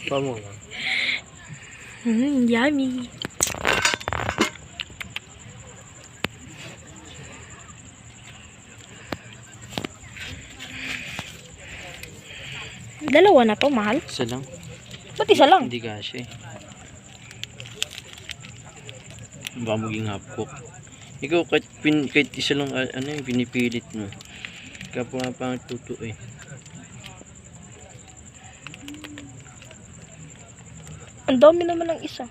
Pamo. Yummy. Dalawa na to, mahal. Isa lang. Ba't isa lang? Hindi kasi. Baka maging half cook. Ikaw kahit isa lang ano yung pinipilit mo. Kapwa pang tuto eh. Ang dami naman ng isa.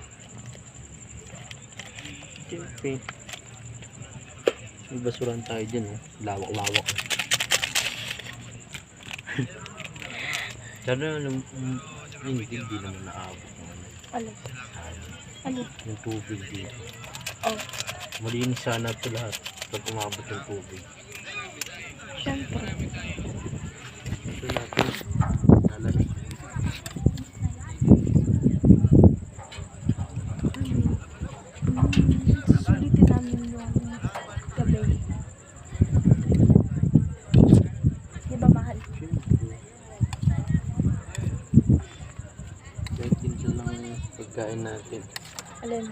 Siyempre. May basuran tayo dyan oh. Lawak-lawak. Sana hindi naman naabot ng ano. Alin? Alin? Yung tubig dito. Oh. Malinis sana ito lahat pag umabot ng tubig. Siyempre. Ito natin. Nalamig. Sulitin namin yung gabi. Di ba mahal? Kahit din lang pagkain natin. Alin?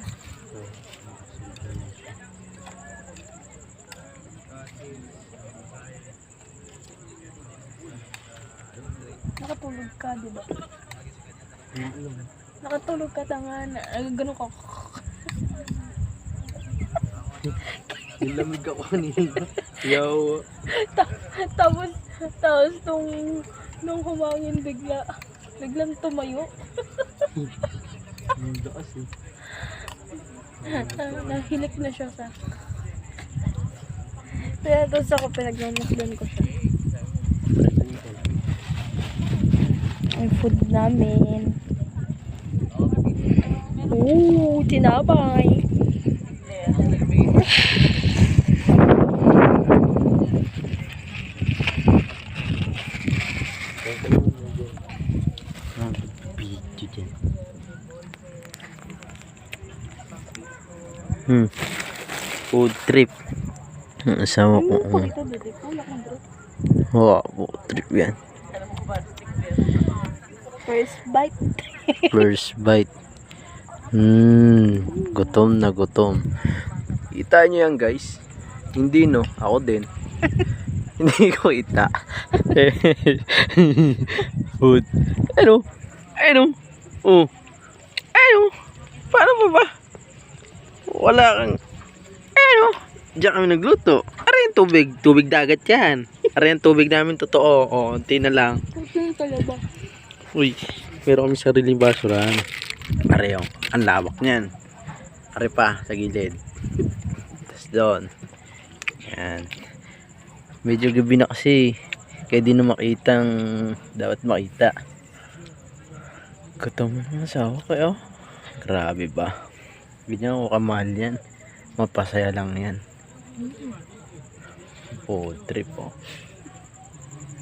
Nakatulog ka, di ba? Nakatulog ka, tanga na. Ganun ka. Nilamig ako kanina. Yaw. Tapos nung humangin biglang tumayo. Ang lakas eh. Nahilik na siya sa. Kaya tapos ako pinagmamasdan ko siya. Ang food namin. Oo, tinapay. Video dyan. Food trip. Ang asawa ko. Wow, food trip yan. First bite. First bite. Gutom na gutom. Kita nyo yan guys. Hindi no, ako din. Hindi ko kita. Food. Ano? Oh. Ano? Paano pa ba? Wala kang. Ano? Diyan kami nagluto. Aray yung tubig. Tubig dagat yan. Aray yung tubig namin totoo. O, unti na lang. Putin talaga. Uy, meron kami sariling basurahan. Aray yung. Ang lawak niyan. Aray pa, sa gilid. Tapos doon. Yan. Medyo gabi na kasi. Kaya di na makitang dapat makita. Gutom na asawa kayo. Grabe ba? Ganyan ako kamahal yan. Mapasaya lang yan. Food trip oh.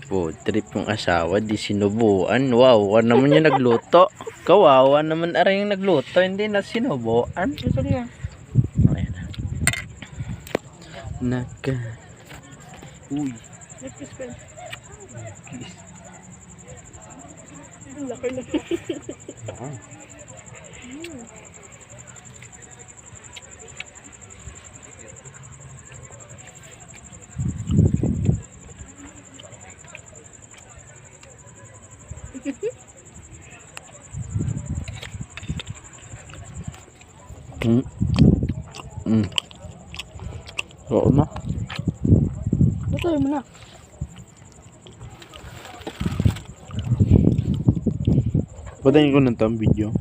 Food trip yung asawa. Di sinubuan. Wow, naman yung nagluto. Kawawa naman aray yung nagluto. Hindi na sinubuan. Ito niya. Ayan na. Uy. Next friend. Ang laki na. Oo na. Lutuin mo na. Patayin ko ng video.